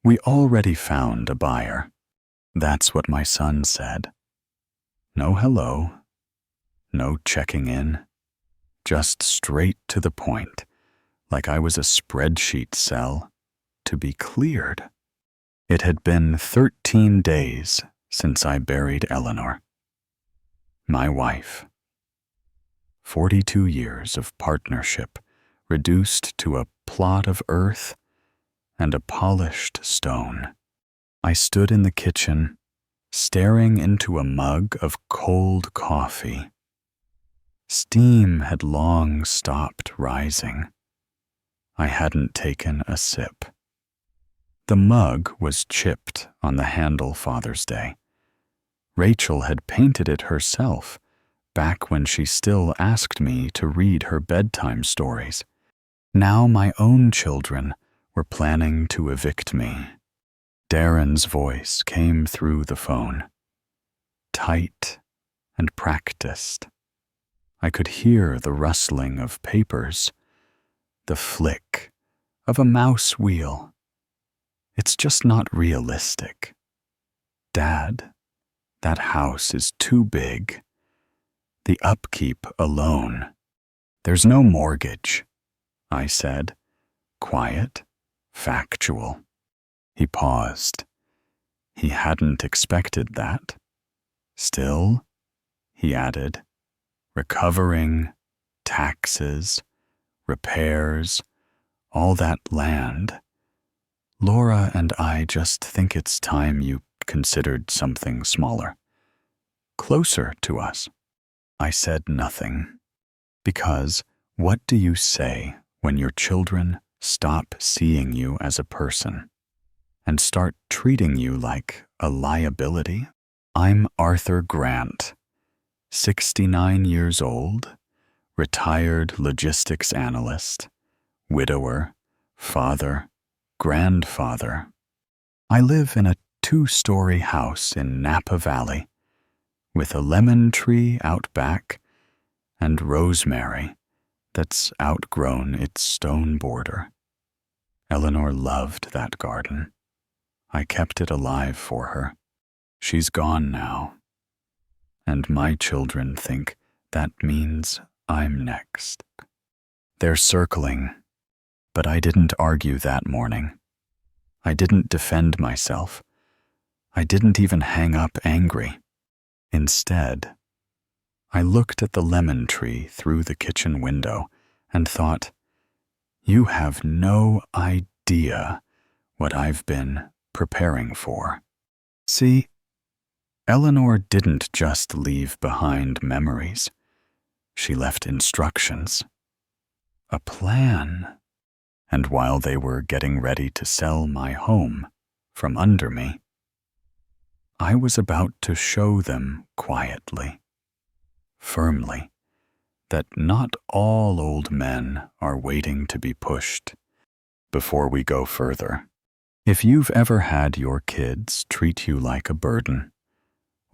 We already found a buyer. That's what my son said. No hello, no checking in, just straight to the point, like I was a spreadsheet cell to be cleared. It had been 13 days since I buried Eleanor, my wife. 42 years of partnership reduced to a plot of earth and a polished stone. I stood in the kitchen, staring into a mug of cold coffee. Steam had long stopped rising. I hadn't taken a sip. The mug was chipped on the handle Father's Day. Rachel had painted it herself back when she still asked me to read her bedtime stories. Now my own children were planning to evict me. Darren's voice came through the phone, tight and practiced. I could hear the rustling of papers, the flick of a mouse wheel. It's just not realistic. Dad, that house is too big. The upkeep alone. There's no mortgage, I said, quiet, factual. He paused. He hadn't expected that. Still, he added, recovering, taxes, repairs, all that land. Laura and I just think it's time you considered something smaller, closer to us. I said nothing, because what do you say when your children stop seeing you as a person and start treating you like a liability? I'm Arthur Grant, 69 years old, retired logistics analyst, widower, father, grandfather. I live in a 2-story house in Napa Valley with a lemon tree out back and rosemary that's outgrown its stone border. Eleanor loved that garden. I kept it alive for her. She's gone now, and my children think that means I'm next. They're circling, but I didn't argue that morning. I didn't defend myself. I didn't even hang up angry. Instead, I looked at the lemon tree through the kitchen window and thought, you have no idea what I've been preparing for. See, Eleanor didn't just leave behind memories. She left instructions, a plan. And while they were getting ready to sell my home from under me, I was about to show them quietly, firmly, that not all old men are waiting to be pushed. Before we go further, if you've ever had your kids treat you like a burden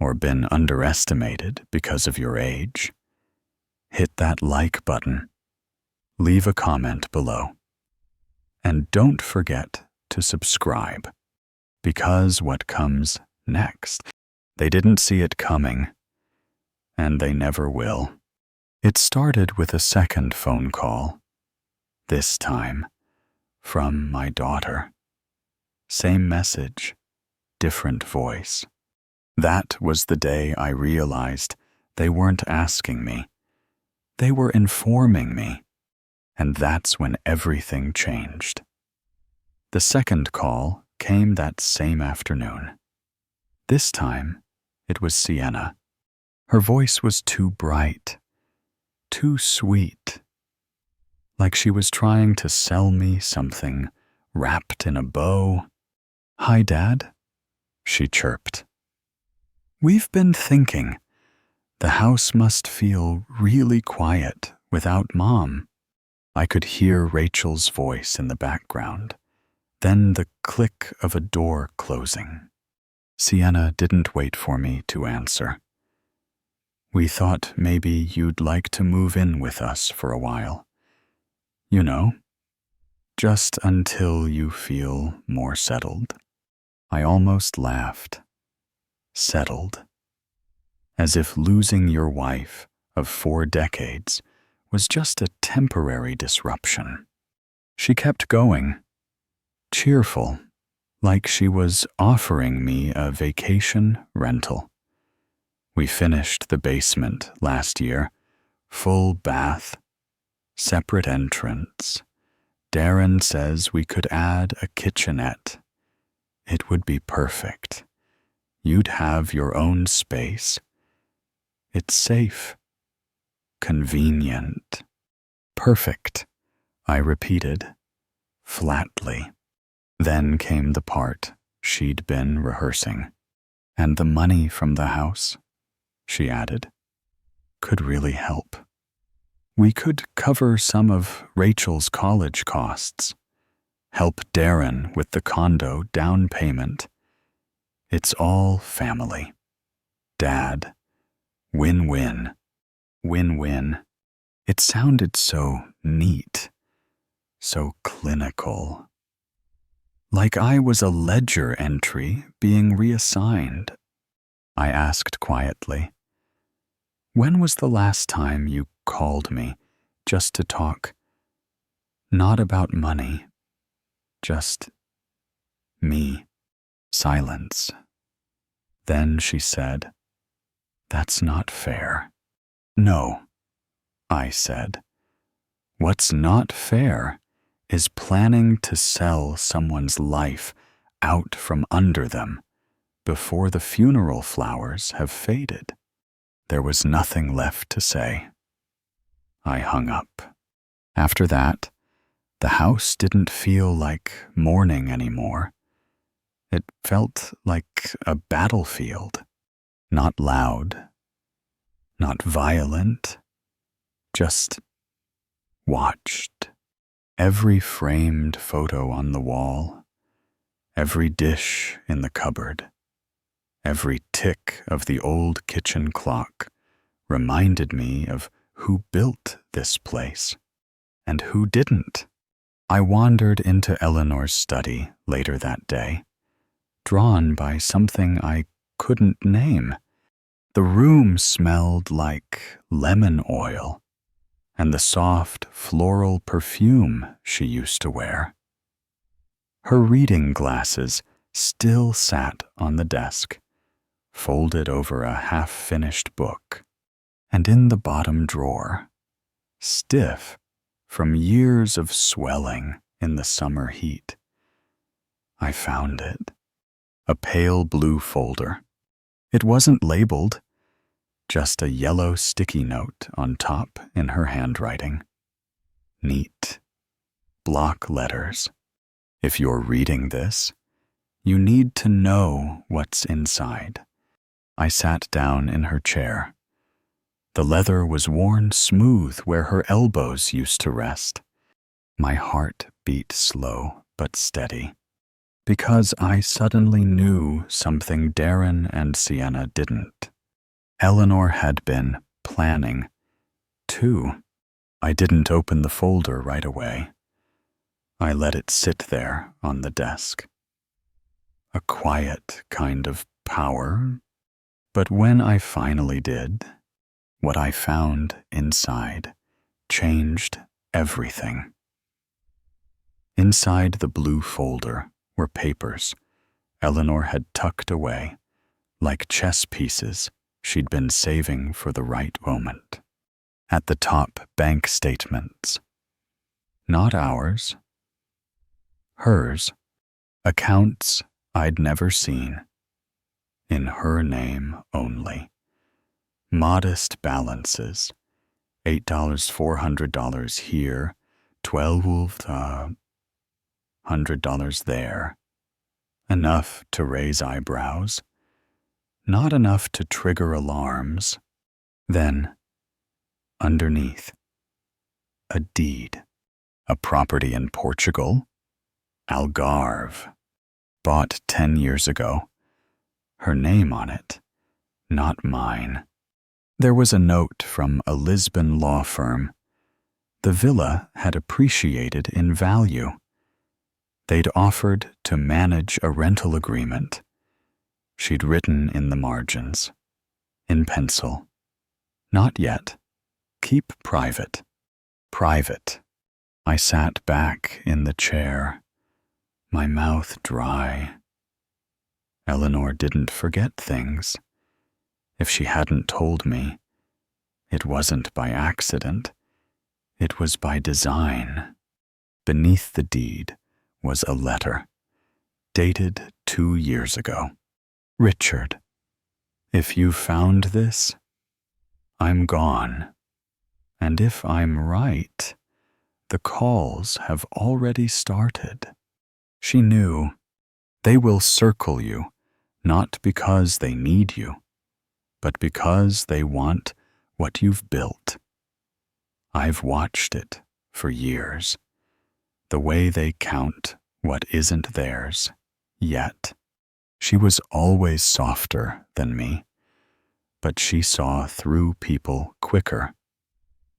or been underestimated because of your age, hit that like button, leave a comment below. And don't forget to subscribe, because what comes next, they didn't see it coming, and they never will. It started with a second phone call, this time from my daughter. Same message, different voice. That was the day I realized they weren't asking me. They were informing me. And that's when everything changed. The second call came that same afternoon. This time, it was Sienna. Her voice was too bright, too sweet, like she was trying to sell me something wrapped in a bow. "Hi, Dad," she chirped. "We've been thinking. The house must feel really quiet without Mom." I could hear Rachel's voice in the background, then the click of a door closing. Sienna didn't wait for me to answer. "We thought maybe you'd like to move in with us for a while. You know, just until you feel more settled." I almost laughed. Settled. As if losing your wife of 4 decades was just a temporary disruption. She kept going, cheerful, like she was offering me a vacation rental. We finished the basement last year, full bath, separate entrance. Darren says we could add a kitchenette. It would be perfect. You'd have your own space. It's safe, convenient, perfect, I repeated, flatly. Then came the part she'd been rehearsing. And the money from the house, she added, could really help. We could cover some of Rachel's college costs, help Darren with the condo down payment. It's all family. Dad. Win-win. Win-win. It sounded so neat, so clinical. Like I was a ledger entry being reassigned. I asked quietly, "When was the last time you called me just to talk? Not about money, just me." Silence. Then she said, "That's not fair." "No," I said. "What's not fair is planning to sell someone's life out from under them before the funeral flowers have faded." There was nothing left to say. I hung up. After that, the house didn't feel like mourning anymore. It felt like a battlefield. Not loud, not violent, just watched. Every framed photo on the wall, every dish in the cupboard, every tick of the old kitchen clock reminded me of who built this place and who didn't. I wandered into Eleanor's study later that day, drawn by something I couldn't name. The room smelled like lemon oil and the soft floral perfume she used to wear. Her reading glasses still sat on the desk, folded over a half-finished book, and in the bottom drawer, stiff from years of swelling in the summer heat. I found it. A pale blue folder. It wasn't labeled, just a yellow sticky note on top in her handwriting. Neat. Block letters. If you're reading this, you need to know what's inside. I sat down in her chair. The leather was worn smooth where her elbows used to rest. My heart beat slow but steady, because I suddenly knew something Darren and Sienna didn't. Eleanor had been planning, too. I didn't open the folder right away. I let it sit there on the desk. A quiet kind of power, but when I finally did, what I found inside changed everything. Inside the blue folder were papers Eleanor had tucked away, like chess pieces she'd been saving for the right moment. At the top, bank statements. Not ours. Hers. Accounts I'd never seen. In her name only. Modest balances. $8, $400 here, $1,200 there. Enough to raise eyebrows. Not enough to trigger alarms. Then, underneath, a deed. A property in Portugal. Algarve. Bought 10 years ago. Her name on it, not mine. There was a note from a Lisbon law firm. The villa had appreciated in value. They'd offered to manage a rental agreement. She'd written in the margins, in pencil, "Not yet. Keep private." Private. I sat back in the chair, my mouth dry. Eleanor didn't forget things. If she hadn't told me, it wasn't by accident. It was by design. Beneath the deed was a letter, dated 2 years ago. "Richard, if you've found this, I'm gone. And if I'm right, the calls have already started." She knew. They will circle you, not because they need you, but because they want what you've built. I've watched it for years, the way they count what isn't theirs yet. She was always softer than me, but she saw through people quicker,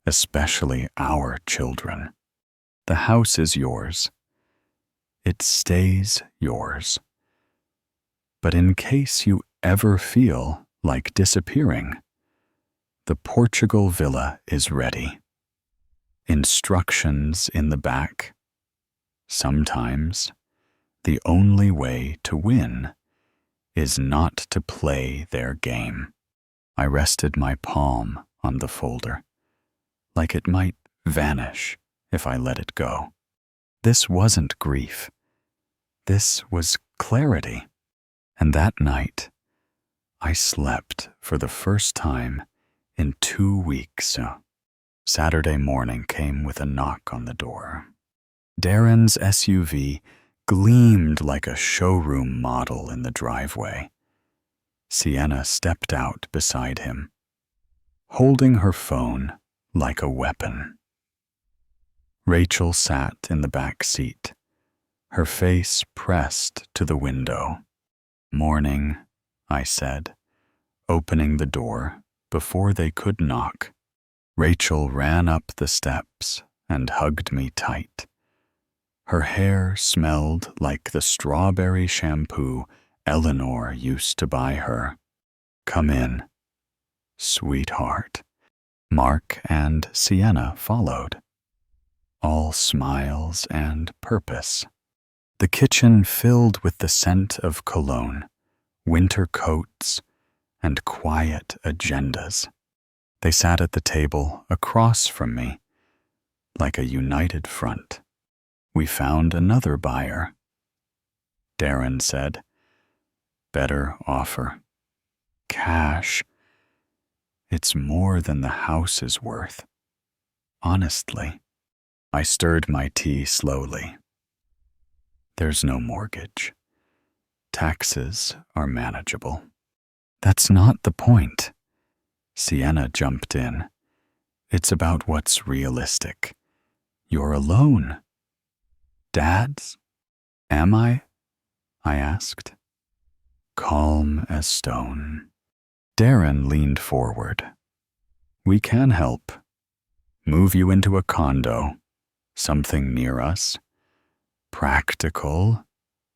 especially our children. The house is yours. It stays yours. But in case you ever feel like disappearing, the Portugal villa is ready. Instructions in the back. Sometimes the only way to win is not to play their game. I rested my palm on the folder, like it might vanish if I let it go. This wasn't grief. This was clarity. And that night, I slept for the first time in 2 weeks. Saturday morning came with a knock on the door. Darren's SUV gleamed like a showroom model in the driveway. Sienna stepped out beside him, holding her phone like a weapon. Rachel sat in the back seat, her face pressed to the window. "Morning," I said, opening the door before they could knock. Rachel ran up the steps and hugged me tight. Her hair smelled like the strawberry shampoo Eleanor used to buy her. "Come in, sweetheart." Mark and Sienna followed, all smiles and purpose. The kitchen filled with the scent of cologne, winter coats, and quiet agendas. They sat at the table across from me, like a united front. "We found another buyer," Darren said. "Better offer. Cash. It's more than the house is worth. Honestly." I stirred my tea slowly. "There's no mortgage. Taxes are manageable." "That's not the point." Sienna jumped in. "It's about what's realistic. You're alone." "Dad's? Am I?" I asked. Calm as stone. Darren leaned forward. "We can help. Move you into a condo, something near us. Practical,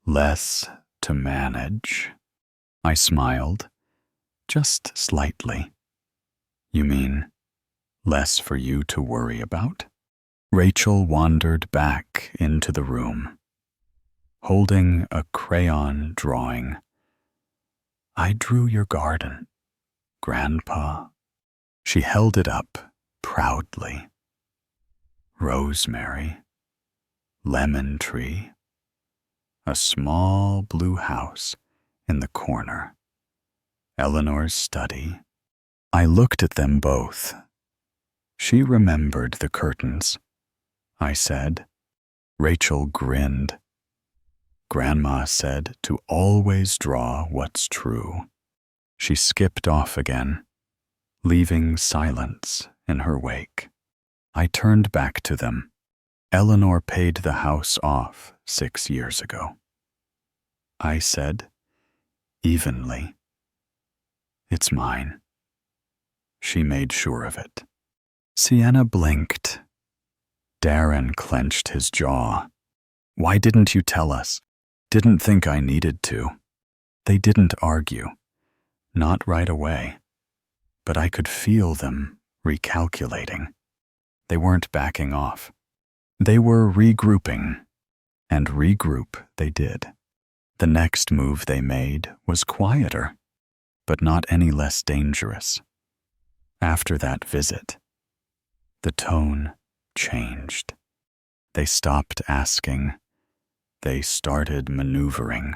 less to manage." I smiled, just slightly. "You mean less for you to worry about?" Rachel wandered back into the room, holding a crayon drawing. "I drew your garden, Grandpa." She held it up proudly. Rosemary, lemon tree, a small blue house in the corner, Eleanor's study. I looked at them both. She remembered the curtains, I said. Rachel grinned. Grandma said to always draw what's true. She skipped off again, leaving silence in her wake. I turned back to them. Eleanor paid the house off 6 years ago. I said, evenly, "It's mine." She made sure of it. Sienna blinked. Darren clenched his jaw. Why didn't you tell us? Didn't think I needed to. They didn't argue. Not right away. But I could feel them recalculating. They weren't backing off. They were regrouping. And regroup they did. The next move they made was quieter, but not any less dangerous. After that visit, the tone changed. They stopped asking. They started maneuvering.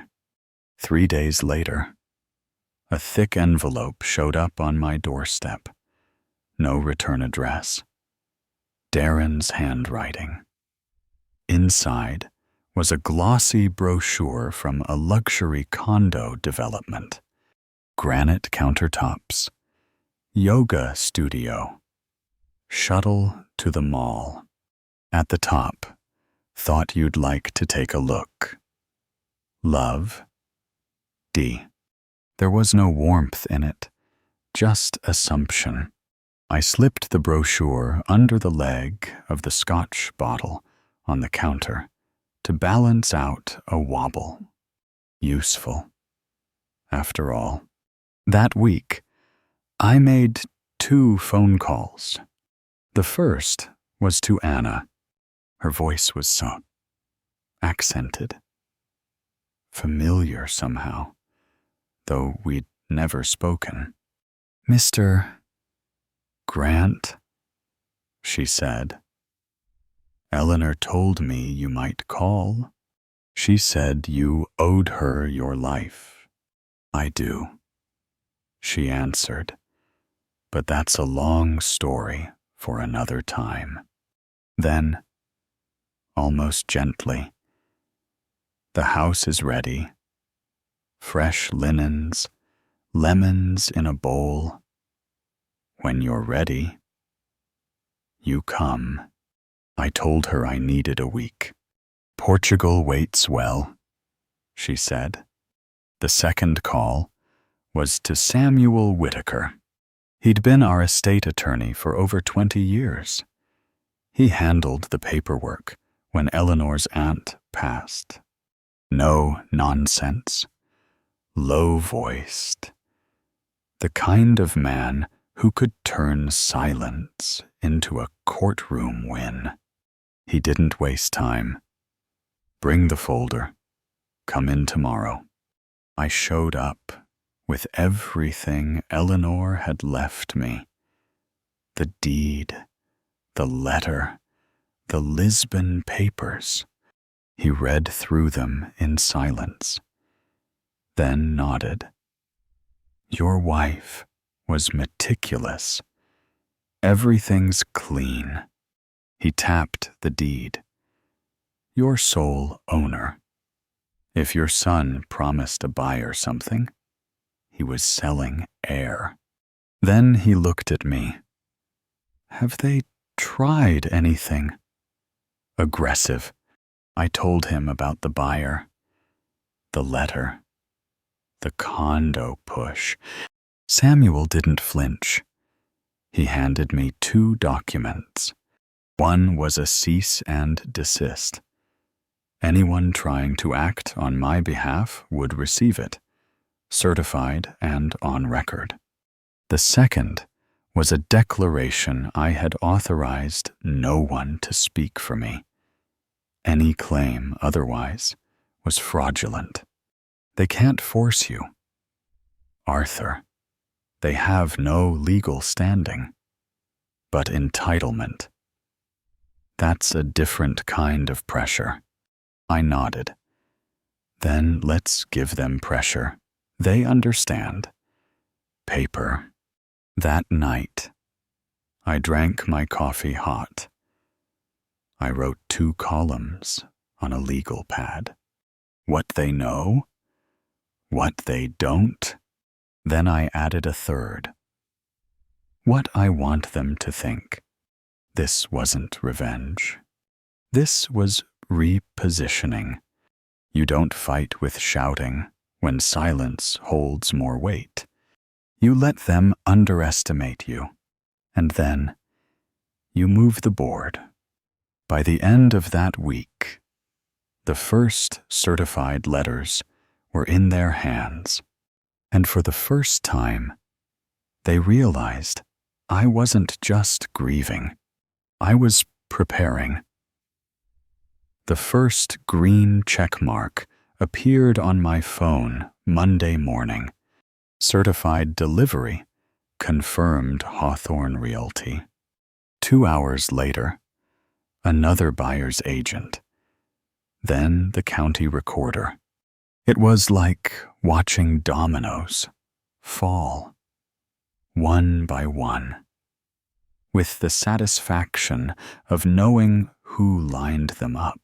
3 days later, a thick envelope showed up on my doorstep. No return address. Darren's handwriting. Inside was a glossy brochure from a luxury condo development. Granite countertops. Yoga studio. Shuttle to the mall. At the top, thought you'd like to take a look. Love, D. There was no warmth in it, just assumption. I slipped the brochure under the leg of the Scotch bottle on the counter to balance out a wobble. Useful. After all, that week, I made 2 phone calls. The first was to Anna. Her voice was so accented, familiar somehow, though we'd never spoken. Mr. Grant, she said. Eleanor told me you might call. She said you owed her your life. I do, she answered, but that's a long story for another time. Then, almost gently, the house is ready. Fresh linens, lemons in a bowl. When you're ready, you come. I told her I needed a week. Portugal waits well, she said. The second call was to Samuel Whitaker. He'd been our estate attorney for over 20 years. He handled the paperwork when Eleanor's aunt passed. No nonsense. Low-voiced. The kind of man who could turn silence into a courtroom win. He didn't waste time. Bring the folder. Come in tomorrow. I showed up with everything Eleanor had left me. The deed, the letter, the Lisbon papers. He read through them in silence, then nodded. Your wife was meticulous. Everything's clean. He tapped the deed. Your sole owner. If your son promised a buyer something, he was selling air. Then he looked at me. Have they tried anything? Aggressive. I told him about the buyer, the letter, the condo push. Samuel didn't flinch. He handed me 2 documents. One was a cease and desist. Anyone trying to act on my behalf would receive it, certified and on record. The second was a declaration I had authorized no one to speak for me. Any claim otherwise was fraudulent. They can't force you. Arthur, they have no legal standing, but entitlement. That's a different kind of pressure. I nodded. Then let's give them pressure. They understand. Paper. That night, I drank my coffee hot. I wrote 2 columns on a legal pad. What they know, what they don't. Then I added a third. What I want them to think. This wasn't revenge. This was repositioning. You don't fight with shouting when silence holds more weight. You let them underestimate you, and then you move the board. By the end of that week, The first certified letters were in their hands, and for the first time, they realized I wasn't just grieving. I was preparing. The first green check mark appeared on my phone Monday morning. Certified delivery, confirmed Hawthorne Realty. 2 hours later, another buyer's agent. Then the county recorder. It was like watching dominoes fall, one by one, with the satisfaction of knowing who lined them up.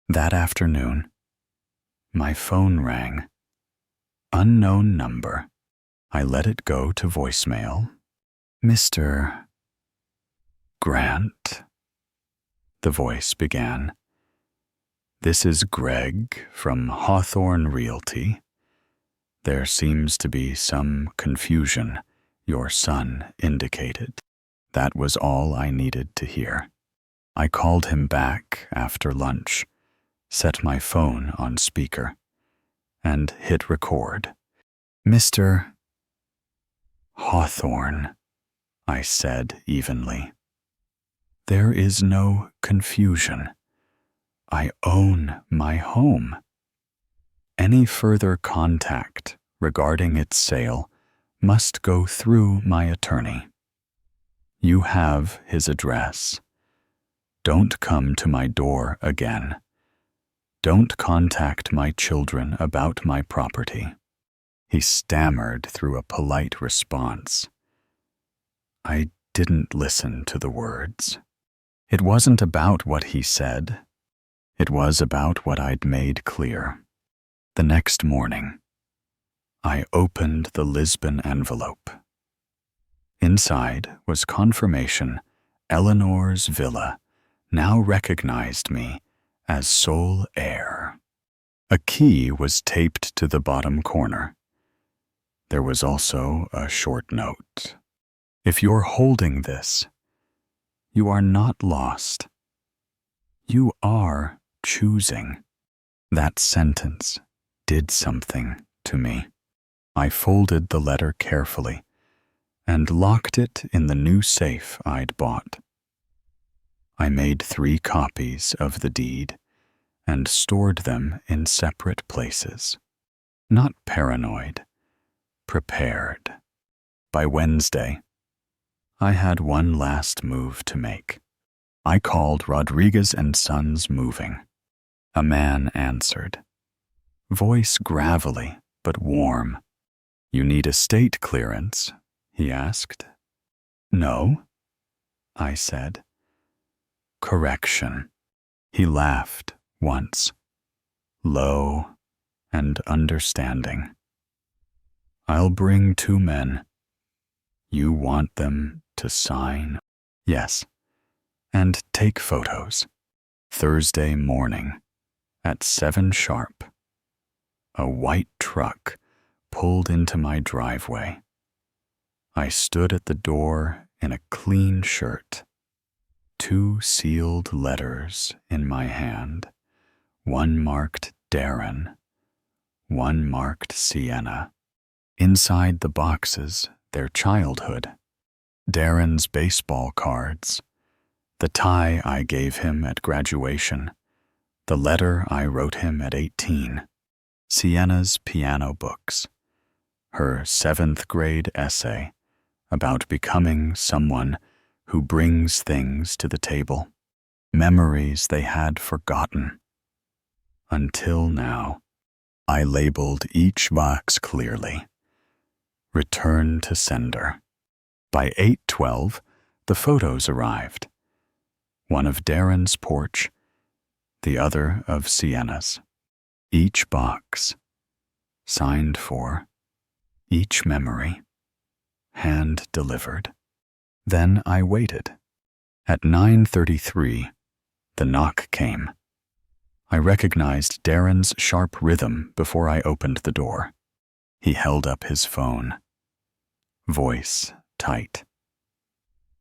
That afternoon, my phone rang. Unknown number. I let it go to voicemail. Mr. Grant, the voice began. This is Greg from Hawthorne Realty. There seems to be some confusion, your son indicated. That was all I needed to hear. I called him back after lunch, set my phone on speaker, and hit record. Mr. Hawthorne, I said evenly. There is no confusion. I own my home. Any further contact regarding its sale must go through my attorney. You have his address. Don't come to my door again. Don't contact my children about my property. He stammered through a polite response. I didn't listen to the words. It wasn't about what he said. It was about what I'd made clear. The next morning, I opened the Lisbon envelope. Inside was confirmation Eleanor's villa now recognized me as sole heir. A key was taped to the bottom corner. There was also a short note. If you're holding this, you are not lost. You are choosing. That sentence did something to me. I folded the letter carefully and locked it in the new safe I'd bought. I made 3 copies of the deed and stored them in separate places. Not paranoid, prepared. By Wednesday, I had one last move to make. I called Rodriguez and Sons Moving. A man answered. Voice gravelly but warm. You need estate clearance, he asked. No, I said. Correction. He laughed once, low and understanding. I'll bring 2 men. You want them to sign? Yes, and take photos. Thursday morning, at 7 sharp, a white truck pulled into my driveway. I stood at the door in a clean shirt, 2 sealed letters in my hand, one marked Darren, one marked Sienna. Inside the boxes, their childhood, Darren's baseball cards, the tie I gave him at graduation, the letter I wrote him at 18, Sienna's piano books, her 7th grade essay about becoming someone who brings things to the table, memories they had forgotten. Until now, I labeled each box clearly. Return to sender. By 8:12, the photos arrived. One of Darren's porch, the other of Sienna's. Each box, signed for, each memory, hand-delivered. Then I waited. At 9:33, the knock came. I recognized Darren's sharp rhythm before I opened the door. He held up his phone. Voice tight.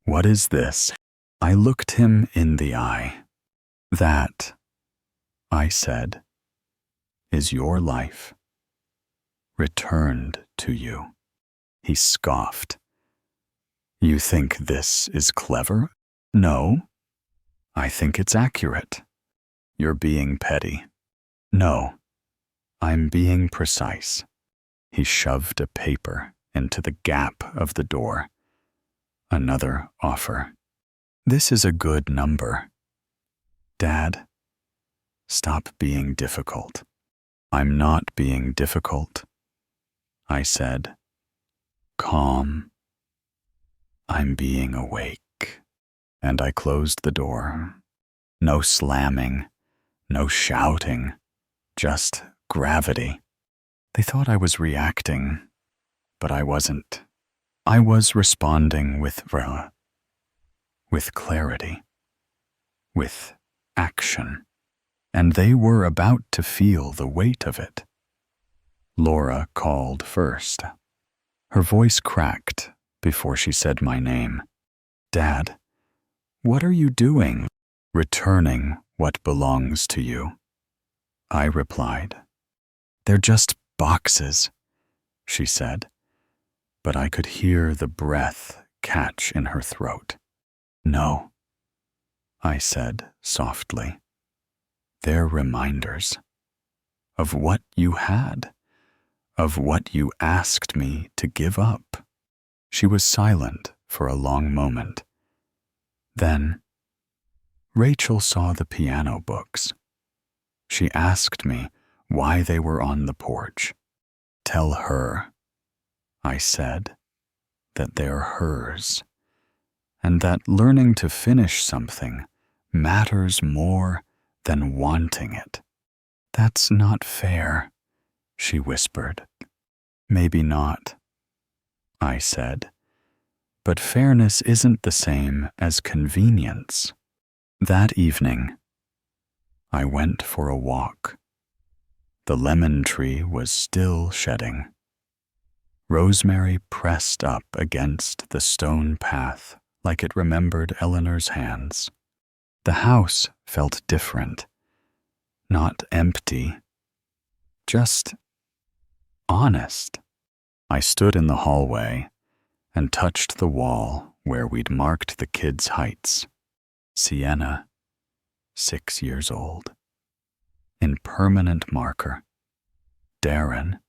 What is this? I looked him in the eye. That I said, is your life returned to you. He scoffed. You think this is clever? No. I think it's accurate. You're being petty. No. I'm being precise. He shoved a paper into the gap of the door. Another offer. This is a good number. Dad, stop being difficult. I'm not being difficult, I said, calm. I'm being awake. And I closed the door. No slamming, no shouting, just gravity. They thought I was reacting, but I wasn't. I was responding with clarity, with action, and they were about to feel the weight of it. Laura called first. Her voice cracked before she said my name. Dad, what are you doing? Returning what belongs to you. I replied. They're just boxes, she said, but I could hear the breath catch in her throat. No, I said softly. They're reminders of what you had, of what you asked me to give up. She was silent for a long moment. Then, Rachel saw the piano books. She asked me why they were on the porch. Tell her, I said, that they're hers, and that learning to finish something matters more than wanting it. That's not fair, she whispered. Maybe not, I said, but fairness isn't the same as convenience. That evening, I went for a walk. The lemon tree was still shedding. Rosemary pressed up against the stone path like it remembered Eleanor's hands. The house felt different, not empty, just honest. I stood in the hallway and touched the wall where we'd marked the kids' heights. Sienna, 6 years old. In permanent marker. Darren,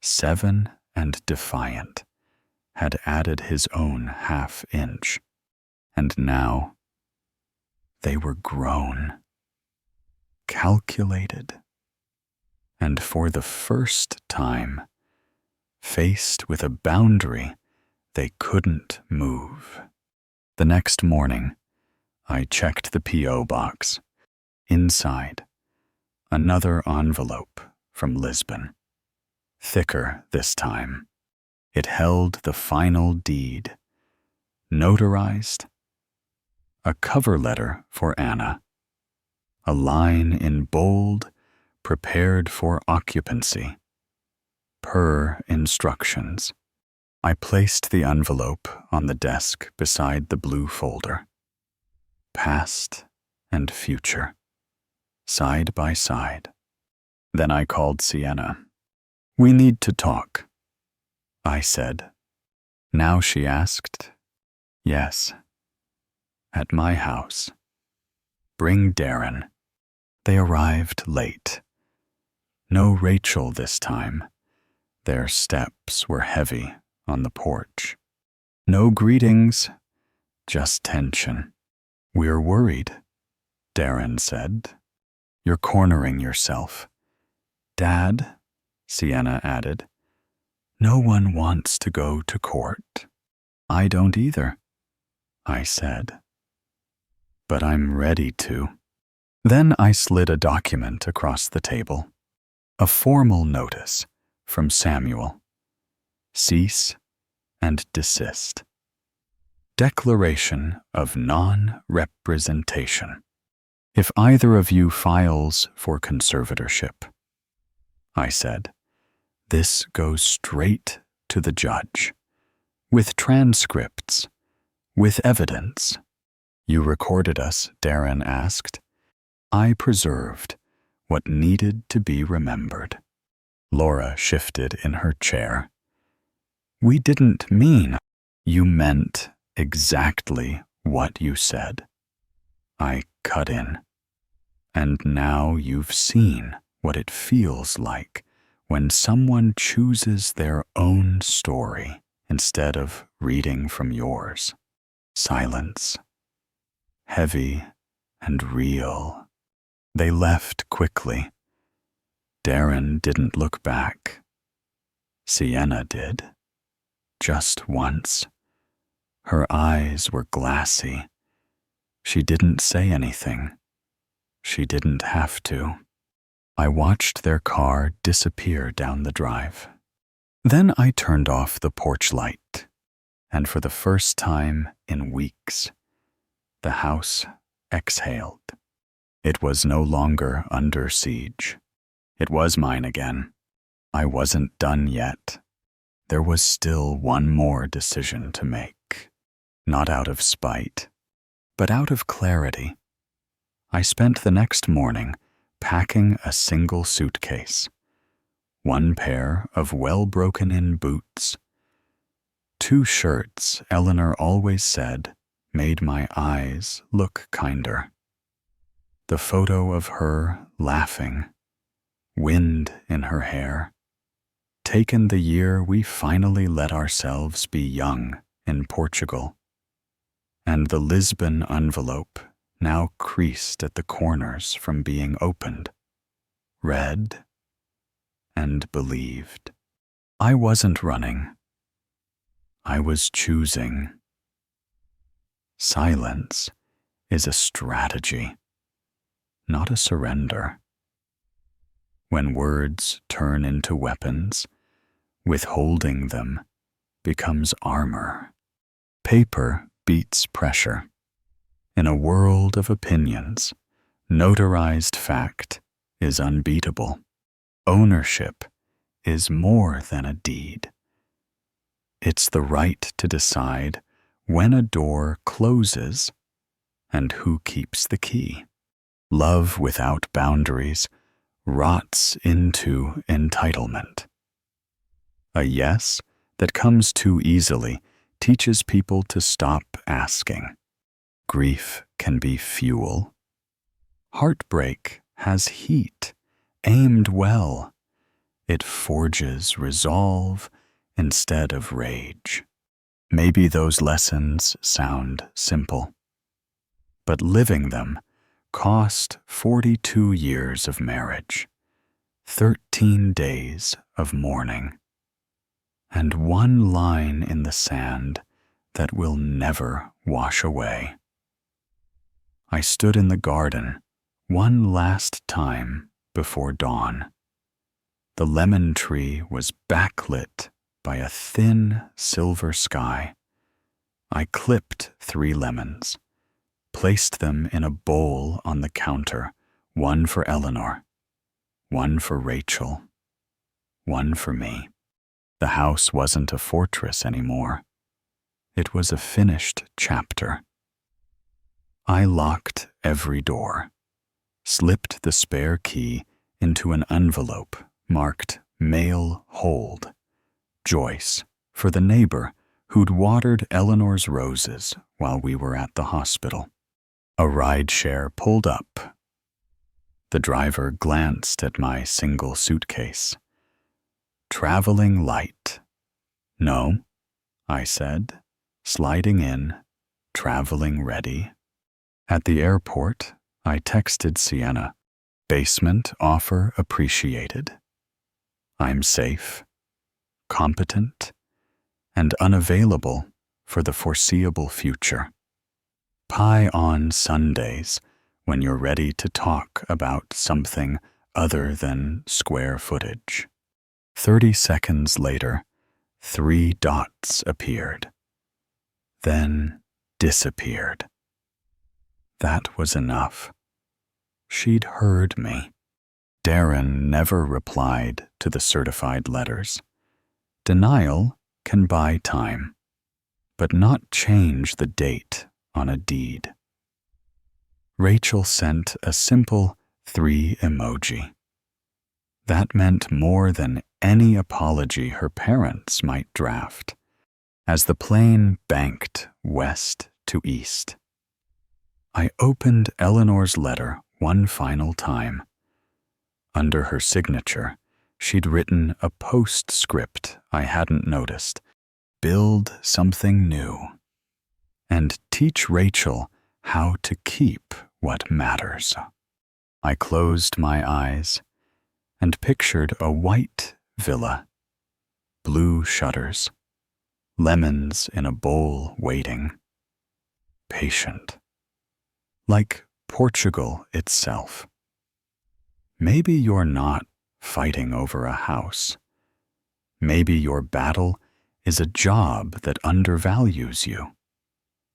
7 and defiant, had added his own half-inch. And now, they were grown, calculated, and for the first time, faced with a boundary they couldn't move. The next morning, I checked the P.O. box. Inside, another envelope from Lisbon. Thicker this time. It held the final deed. Notarized. A cover letter for Anna. A line in bold, prepared for occupancy. Per instructions. I placed the envelope on the desk beside the blue folder. Past and future, side by side. Then I called Sienna. We need to talk, I said. Now she asked. Yes. At my house. Bring Darren. They arrived late. No Rachel this time. Their steps were heavy on the porch. No greetings, just tension. We're worried, Darren said. You're cornering yourself. Dad, Sienna added, no one wants to go to court. I don't either, I said. But I'm ready to. Then I slid a document across the table. A formal notice from Samuel. Cease and desist. Declaration of non-representation. If either of you files for conservatorship, I said, this goes straight to the judge, with transcripts, with evidence. You recorded us, Darren asked. I preserved what needed to be remembered. Laura shifted in her chair. We didn't mean. You meant exactly what you said. I cut in. And now you've seen what it feels like when someone chooses their own story instead of reading from yours. Silence. Heavy and real. They left quickly. Darren didn't look back. Sienna did. Just once. Her eyes were glassy. She didn't say anything. She didn't have to. I watched their car disappear down the drive. Then I turned off the porch light, and for the first time in weeks, the house exhaled. It was no longer under siege. It was mine again. I wasn't done yet. There was still one more decision to make. Not out of spite, but out of clarity. I spent the next morning packing a single suitcase, one pair of well-broken-in boots, 2 shirts Eleanor always said made my eyes look kinder. The photo of her laughing, wind in her hair, taken the year we finally let ourselves be young in Portugal, and the Lisbon envelope now creased at the corners from being opened, read, and believed. I wasn't running. I was choosing. Silence is a strategy, not a surrender. When words turn into weapons, withholding them becomes armor. Paper beats pressure. In a world of opinions, notarized fact is unbeatable. Ownership is more than a deed. It's the right to decide when a door closes and who keeps the key. Love without boundaries rots into entitlement. A yes that comes too easily teaches people to stop asking. Grief can be fuel. Heartbreak has heat, aimed well. It forges resolve instead of rage. Maybe those lessons sound simple, but living them cost 42 years of marriage, 13 days of mourning, and one line in the sand that will never wash away. I stood in the garden one last time before dawn. The lemon tree was backlit by a thin silver sky. I clipped 3 lemons, placed them in a bowl on the counter, one for Eleanor, one for Rachel, one for me. The house wasn't a fortress anymore. It was a finished chapter. I locked every door, slipped the spare key into an envelope marked Mail Hold, Joyce, for the neighbor who'd watered Eleanor's roses while we were at the hospital. A rideshare pulled up. The driver glanced at my single suitcase. Traveling light. No, I said, sliding in, traveling ready. At the airport, I texted Sienna, basement offer appreciated. I'm safe, competent, and unavailable for the foreseeable future. Pie on Sundays when you're ready to talk about something other than square footage. 30 seconds later, 3 dots appeared, then disappeared. That was enough. She'd heard me. Darren never replied to the certified letters. Denial can buy time, but not change the date on a deed. Rachel sent a simple 3 emoji. That meant more than any apology her parents might draft, as the plane banked west to east. I opened Eleanor's letter one final time. Under her signature, she'd written a postscript I hadn't noticed. Build something new. And teach Rachel how to keep what matters. I closed my eyes and pictured a white villa, blue shutters, lemons in a bowl waiting, patient, like Portugal itself. Maybe you're not fighting over a house. Maybe your battle is a job that undervalues you,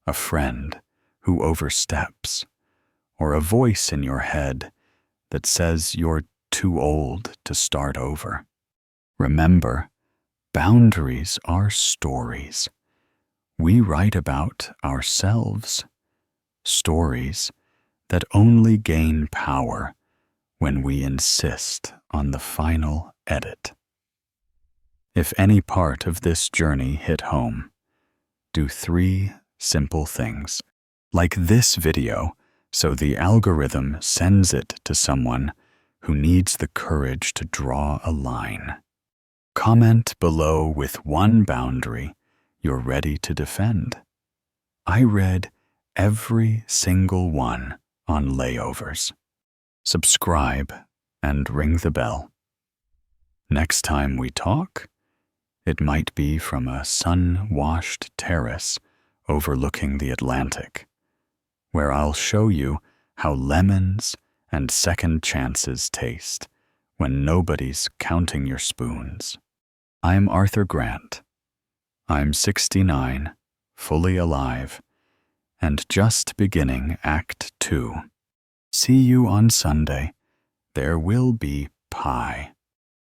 a friend who oversteps, or a voice in your head that says you're too old to start over. Remember, boundaries are stories. We write about ourselves, stories that only gain power when we insist on the final edit. If any part of this journey hit home, do 3 simple things, like this video, so the algorithm sends it to someone who needs the courage to draw a line. Comment below with one boundary you're ready to defend. I read every single one on layovers. Subscribe and ring the bell. Next time we talk, it might be from a sun-washed terrace overlooking the Atlantic, where I'll show you how lemons and second chances taste when nobody's counting your spoons. I'm Arthur Grant. I'm 69, fully alive, and just beginning Act 2. See you on Sunday. There will be pie.